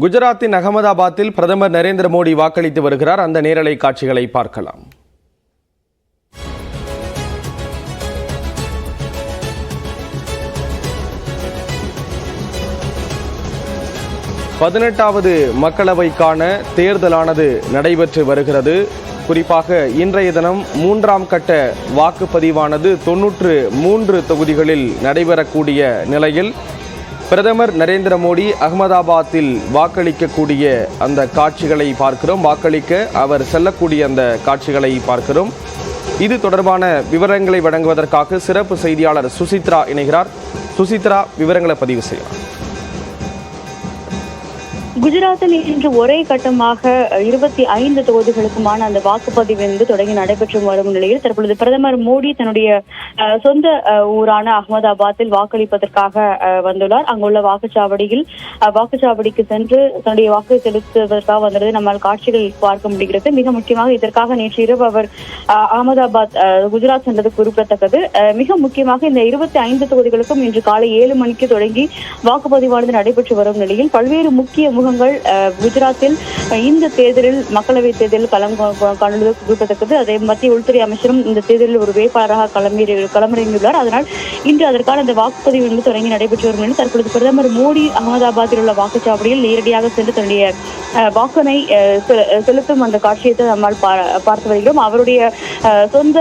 குஜராத்தின் அகமதாபாத்தில் பிரதமர் நரேந்திர மோடி வாக்களித்து வருகிறார். அந்த நேரலை காட்சிகளை பார்க்கலாம். பதினெட்டாவது மக்களவைக்கான தேர்தலானது நடைபெற்று வருகிறது. குறிப்பாக இன்றைய தினம் 3ஆம் கட்ட வாக்குப்பதிவானது 93 தொகுதிகளில் நடைபெறக்கூடிய நிலையில் பிரதமர் நரேந்திர மோடி அகமதாபாத்தில் வாக்களிக்கக்கூடிய அந்த காட்சிகளை பார்க்கிறோம். வாக்களிக்க அவர் செல்லக்கூடிய அந்த காட்சிகளை பார்க்கிறோம். இது தொடர்பான விவரங்களை வழங்குவதற்காக சிறப்பு செய்தியாளர் சுசித்ரா இணைகிறார். சுசித்ரா, விவரங்களை பதிவு செய்யலாம். குஜராத்தில் இன்று ஒரே கட்டமாக 25 தொகுதிகளுக்குமான அந்த வாக்குப்பதிவு தொடங்கி நடைபெற்று வரும் நிலையில் தற்பொழுது பிரதமர் மோடி தன்னுடைய சொந்த ஊரான அகமதாபாத்தில் வாக்களிப்பதற்காக வந்துள்ளார். அங்குள்ள வாக்குச்சாவடிக்கு சென்று தன்னுடைய வாக்கு செலுத்துவதற்காக வந்தது நம்மால் காட்சிகள் பார்க்க முடிகிறது. மிக முக்கியமாக இதற்காக நேற்று இரவு அவர் அகமதாபாத் குஜராத் சென்றது குறிப்பிடத்தக்கது. மிக முக்கியமாக இந்த 25 தொகுதிகளுக்கும் இன்று காலை 7 மணிக்கு தொடங்கி வாக்குப்பதிவானது நடைபெற்று வரும் நிலையில் பல்வேறு முக்கிய குஜராத்தில் இந்த தேர்தலில் மக்களவை தேர்தலில் காணுவது குறிப்பிடத்தக்கது. அதே மத்திய உள்துறை அமைச்சரும் இந்த தேர்தலில் ஒரு வேட்பாளராக களமிறங்கியுள்ளார். அதனால் இன்று அதற்கான இந்த வாக்குப்பதிவு தொடங்கி நடைபெற்று வரும் நிலையில் தற்பொழுது பிரதமர் மோடி அகமதாபாத்தில் உள்ள வாக்குச்சாவடியில் நேரடியாக சென்று தன்னுடைய வாக்கினை செலுத்தும் அந்த காட்சியை நம்மால் பார்த்து வருகிறோம். அவருடைய சொந்த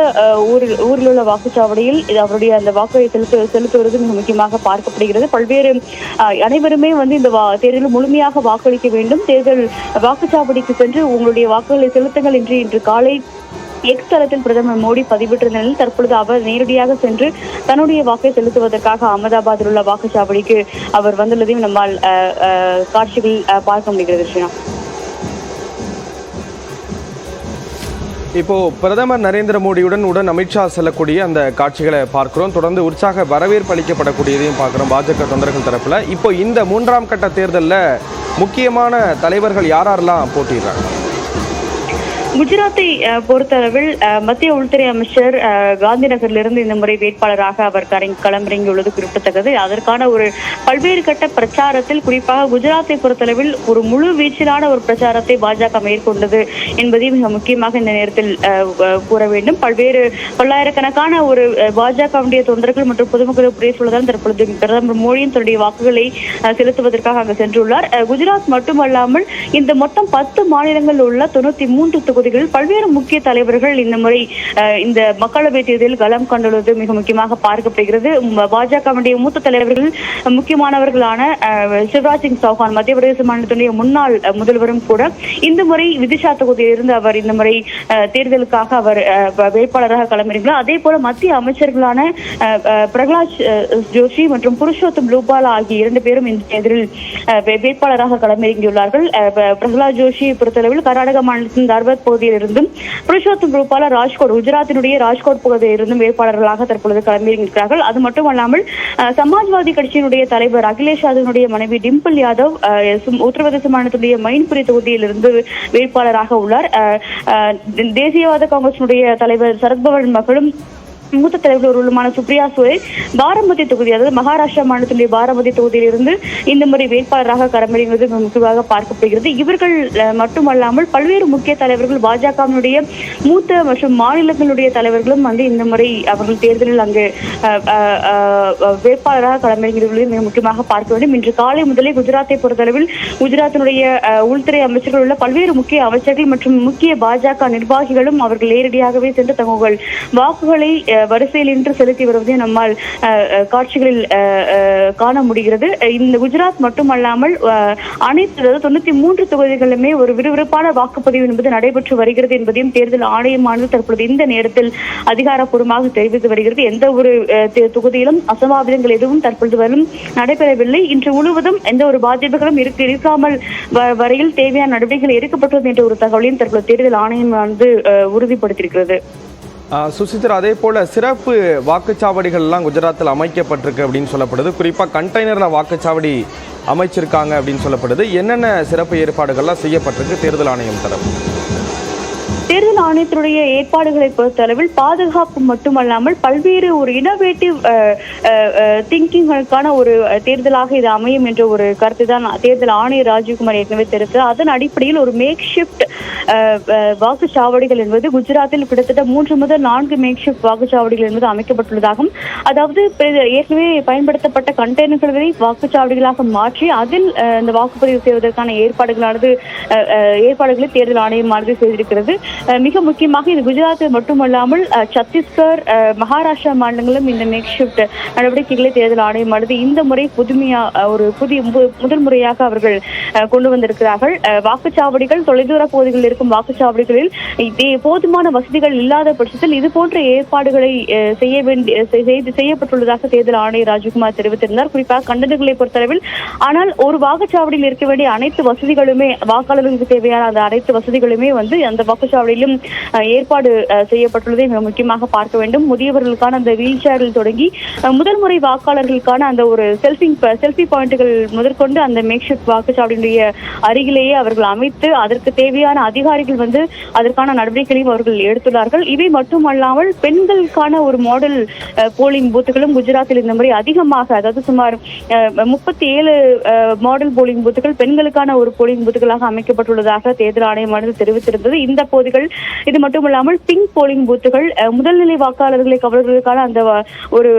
ஊரில் உள்ள வாக்குச்சாவடியில் அவருடைய அந்த வாக்கை செலுத்துவது மிக முக்கியமாக பார்க்கப்படுகிறது. பல்வேறு அனைவருமே இந்த தேர்தலில் முழுமையாக வாக்களிக்க வேண்டும். தேர்தல் வாக்குச்சாவடிக்கு சென்று உங்களுடைய வாக்குகளை செலுத்துங்கள் என்று இன்று காலை எக்ஸ் தளத்தில் பிரதமர் மோடி பதிவிட்டிருந்த நிலையில் தற்பொழுது அவர் நேரடியாக சென்று தன்னுடைய வாக்கை செலுத்துவதற்காக அகமதாபாத்தில் உள்ள வாக்குச்சாவடிக்கு அவர் வந்துள்ளதையும் நம்மால் காட்சிகள் பார்க்க முடிகிறது. இப்போ பிரதமர் நரேந்திர மோடியுடன் அமித்ஷா செல்லக்கூடிய அந்த காட்சிகளை பார்க்கிறோம். தொடர்ந்து உற்சாக வரவேற்பு அளிக்கப்படக்கூடியதையும் பார்க்கிறோம் பாஜக தொண்டர்கள் தரப்புல. இப்போ இந்த 3ஆம் கட்ட தேர்தலில் முக்கியமான தலைவர்கள் யாரெல்லாம் போட்டியிடுறாங்க? குஜராத்தை பொறுத்தளவில் மத்திய உள்துறை அமைச்சர் காந்தி நகரிலிருந்து இந்த முறை வேட்பாளராக அவர் களமிறங்கியுள்ளது குறிப்பிடத்தக்கது. அதற்கான ஒரு பல்வேறு கட்ட பிரச்சாரத்தில் குறிப்பாக குஜராத்தை பொறுத்தளவில் ஒரு முழு வீச்சிலான ஒரு பிரச்சாரத்தை பாஜக மேற்கொண்டது என்பதையும் மிக முக்கியமாக இந்த நேரத்தில் கூற வேண்டும். பல்லாயிரக்கணக்கான ஒரு பாஜகவுடைய தொண்டர்கள் மற்றும் பொதுமக்கள் புரியுள்ளதால் தற்பொழுது பிரதமர் மோடியும் தன்னுடைய வாக்குகளை செலுத்துவதற்காக அங்கு சென்றுள்ளார். குஜராத் மட்டுமல்லாமல் இந்த மொத்தம் 10 மாநிலங்களில் உள்ள 93 தொகுதிகள் பல்வேறு முக்கிய தலைவர்கள் இந்த முறை இந்த மக்களவை தேர்தலில் களம் கண்டுள்ளது மிக முக்கியமாக பார்க்கப்படுகிறது. பாஜகவுடைய மூத்த தலைவர்கள் முக்கியமானவர்களான சிவராஜ் சிங் சௌஹான் மத்திய பிரதேச மாநிலத்துடைய முன்னாள் முதல்வரும் கூட இந்த முறை விதிஷா தொகுதியிலிருந்து அவர் இந்த முறை தேர்தலுக்காக அவர் வேட்பாளராக களமிறங்கினார். அதே போல மத்திய அமைச்சர்களான பிரகலாத் ஜோஷி மற்றும் புருஷோத்தம் ரூபாலா ஆகிய 2 பேரும் இந்த தேர்தலில் வேட்பாளராக களமிறங்கியுள்ளார்கள். பிரகலாத் ஜோஷியை பொறுத்தளவில் கர்நாடக மாநிலத்தின் தர்பத் பகுதியிலிருந்தும் புருஷோத்தம் ரூபாலா குஜராத்தினுடைய ராஜ்கோட் பகுதியிலிருந்தும் வேட்பாளர்களாக தற்பொழுது களமிறங்கியிருக்கிறார்கள். அது மட்டுமல்லாமல் சமாஜ்வாதி கட்சியினுடைய தலைவர் அகிலேஷ் யாதவனுடைய மனைவி டிம்பிள் யாதவ் உத்தரப்பிரதேச மாநிலத்துடைய மைன்புரி தொகுதியிலிருந்து வேட்பாளராக உள்ளார். தேசியவாத காங்கிரசினுடைய தலைவர் சரத்பவரின் மகளும் மூத்த தலைவர்களுமான சுப்ரியா சுலே பாரமதி தொகுதி, அதாவது மகாராஷ்டிரா மாநிலத்தினுடைய பாரமதி தொகுதியிலிருந்து இந்த முறை வேட்பாளராக களமிறங்குவது முக்கியமாக பார்க்கப்படுகிறது. இவர்கள் மட்டுமல்லாமல் பல்வேறு முக்கிய தலைவர்கள் பாஜகவினுடைய மூத்த மற்றும் மாநிலங்களுடைய தலைவர்களும் இந்த முறை அவர்கள் தேர்தலில் அங்கு வேட்பாளராக களமிறங்குவது மிக முக்கியமாக பார்க்க வேண்டும். இன்று காலை முதலே குஜராத்தை பொறுத்தளவில் குஜராத்தினுடைய உள்துறை அமைச்சர்கள் உள்ள பல்வேறு முக்கிய அமைச்சர்கள் மற்றும் முக்கிய பாஜக நிர்வாகிகளும் அவர்கள் நேரடியாகவே சென்று தங்கள் வாக்குகளை வரிசையில் இன்று செலுத்தி வருவதை நம்மால் காட்சிகளில் காண முடிகிறது. இந்த குஜராத் மட்டுமல்லாமல் அனைத்து 93 தொகுதிகளிலுமே ஒரு விறுவிறுப்பான வாக்குப்பதிவு என்பது நடைபெற்று வருகிறது என்பதையும் தேர்தல் ஆணையமானது தற்பொழுது இந்த நேரத்தில் அதிகாரப்பூர்வமாக தெரிவித்து வருகிறது. எந்த ஒரு தொகுதியிலும் அசம்பாவிதங்கள் எதுவும் தற்பொழுது வரும் நடைபெறவில்லை. இன்று முழுவதும் எந்த ஒரு பாதிப்புகளும் இருக்காமல் வரையில் தேவையான நடவடிக்கைகள் எடுக்கப்பட்டது என்ற ஒரு தகவலையும் தற்பொழுது தேர்தல் ஆணையமானது உறுதிப்படுத்தியிருக்கிறது. சுசித்ரா, அதே போல சிறப்பு வாக்குச்சாவடிகள்லாம் குஜராத்தில் அமைக்கப்பட்டிருக்கு அப்படின்னு சொல்லப்படுது. குறிப்பாக கண்டெய்னரில் வாக்குச்சாவடி அமைச்சிருக்காங்க அப்படின்னு சொல்லப்படுது. என்னென்ன சிறப்பு ஏற்பாடுகள்லாம் செய்யப்பட்டிருக்கு தேர்தல் ஆணையம் தரப்பு? தேர்தல் ஆணையத்தினுடைய ஏற்பாடுகளை பொறுத்தளவில் பாதுகாப்பு மட்டுமல்லாமல் பல்வேறு ஒரு இனோவேட்டிவ் திங்கிங்களுக்கான ஒரு தேர்தலாக இது அமையும் என்ற ஒரு கருத்து தான் தேர்தல் ஆணையர் ராஜீவ்குமார் ஏற்கனவே தெரிவித்தார். அதன் அடிப்படையில் ஒரு மேக் ஷிப்ட் வாக்குச்சாவடிகள் என்பது குஜராத்தில் கிட்டத்தட்ட 3 முதல் 4 மேக் ஷிப்ட் வாக்குச்சாவடிகள் என்பது அமைக்கப்பட்டுள்ளதாகவும், அதாவது ஏற்கனவே பயன்படுத்தப்பட்ட கண்டெய்னர்களை வாக்குச்சாவடிகளாக மாற்றி அதில் இந்த வாக்குப்பதிவு செய்வதற்கான ஏற்பாடுகளை தேர்தல் ஆணையமானது செய்திருக்கிறது. மிக முக்கியமாக இது குஜராத்தில் மட்டுமல்லாமல் சத்தீஸ்கர், மகாராஷ்டிரா மாநிலங்களும் இந்த மேக் ஷிப்ட் நடவடிக்கைகளை தேர்தல் ஆணையமானது இந்த முறை முதல் முறையாக அவர்கள் கொண்டு வந்திருக்கிறார்கள். வாக்குச்சாவடிகள் தொலைதூர பகுதிகளில் இருக்கும் வாக்குச்சாவடிகளில் போதுமான வசதிகள் இல்லாத பட்சத்தில் இது போன்ற ஏற்பாடுகளை செய்யப்பட்டுள்ளதாக தேர்தல் ஆணையர் ராஜீவ்குமார் தெரிவித்திருந்தார். குறிப்பாக கண்டனங்களை பொறுத்தளவில் ஆனால் ஒரு வாக்குச்சாவடியில் இருக்க வேண்டிய அனைத்து வசதிகளுமே, வாக்காளர்களுக்கு தேவையான அந்த அனைத்து வசதிகளுமே அந்த வாக்குச்சாவடியிலும் ஏற்பாடு செய்யப்பட்டுள்ளதை மிக முக்கியமாக பார்க்க வேண்டும். முதியவர்களுக்கான அந்த வீல் சேரில் தொடங்கி முதல் முறை வாக்காளர்களுக்கான அந்த ஒரு செல்ஃபி பாயிண்ட்கள் முதற்கொண்டு அந்த மேக்ஷிப்ட் வாக்குச்சாவடியினுடைய அருகிலேயே அவர்கள் அமைத்து அதற்கு தேவையான அதிகாரிகள் அதற்கான நடவடிக்கைகளையும் அவர்கள் எடுத்துள்ளார்கள். இவை மட்டுமல்லாமல் பெண்களுக்கான ஒரு மாடல் போலிங் பூத்துகளும் குஜராத்தில் இந்த முறை அதிகமாக, அதாவது சுமார் 37 மாடல் போலிங் பூத்துகள் பெண்களுக்கான ஒரு போலிங் பூத்துகளாக அமைக்கப்பட்டுள்ளதாக தேர்தல் ஆணையமானது தெரிவித்திருந்தது. இந்த பகுதிகள் இது மட்டுமல்லாமல் பிங்க் போலிங் பூத்துகள், முதல்நிலை வாக்காளர்களை கவர்வதற்கான அந்த ஒரு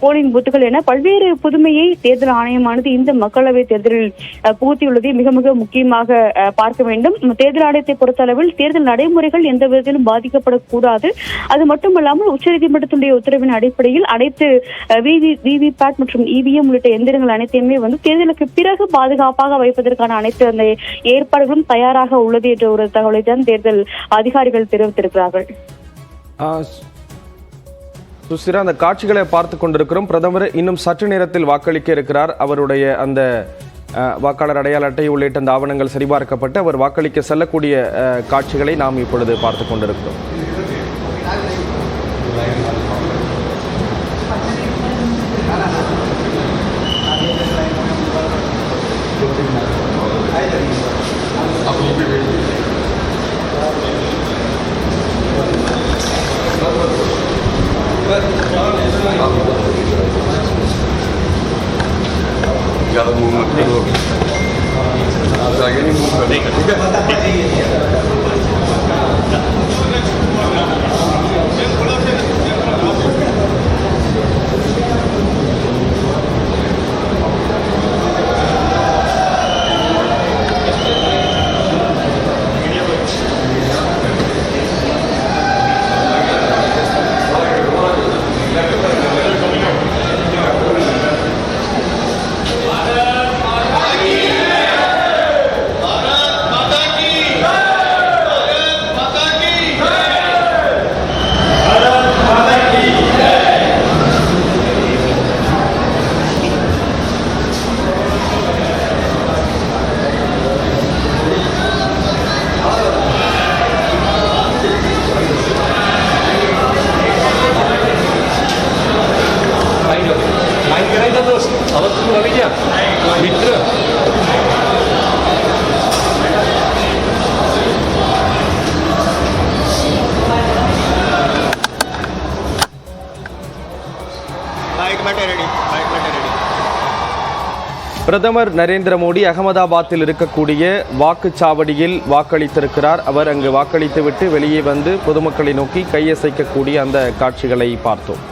போலிங் பூத்துகள் என பல்வேறு புதுமையை தேர்தல் ஆணையமானது இந்த மக்களவை தேர்தலில் புகுத்தியுள்ளதை மிக மிக முக்கியமாக பார்க்க வேண்டும். தேர்தல் ஆணையத்தை பொறுத்தளவில் தேர்தல் நடைமுறைகள் எந்த விதத்திலும் பாதிக்கப்படக்கூடாது. அது மட்டுமல்லாமல் உச்சநீதிமன்றத்தினுடைய உத்தரவின் அடிப்படையில் அனைத்து விவிபேட் மற்றும் இவிஎம் உள்ளிட்ட எந்திரங்கள் அனைத்தையுமே தேர்தலுக்கு பிறகு பாதுகாப்பாக வைப்பதற்கான அனைத்து அந்த ஏற்பாடுகளும் தயாராக உள்ளது என்ற ஒரு தகவலை தான் தேர்தல் அதிகாரிகள் தெரிவித்திருக்கிறார்கள். சுசிரா, அந்த காட்சிகளை பார்த்து கொண்டிருக்கிறோம். பிரதமர் இன்னும் சற்று நேரத்தில் வாக்களிக்க இருக்கிறார். அவருடைய அந்த வாக்காளர் அடையாள அட்டை உள்ளிட்ட அந்த ஆவணங்கள் சரிபார்க்கப்பட்டு அவர் வாக்களிக்க செல்லக்கூடிய காட்சிகளை நாம் இப்பொழுது பார்த்து கொண்டிருக்கிறோம். பிரதமர் நரேந்திர மோடி அகமதாபாத்தில் இருக்கக்கூடிய வாக்குச்சாவடியில் வாக்களித்திருக்கிறார். அவர் அங்கு வாக்களித்துவிட்டு வெளியே வந்து பொதுமக்களை நோக்கி கையசைக்கக்கூடிய அந்த காட்சிகளை பார்த்தோம்.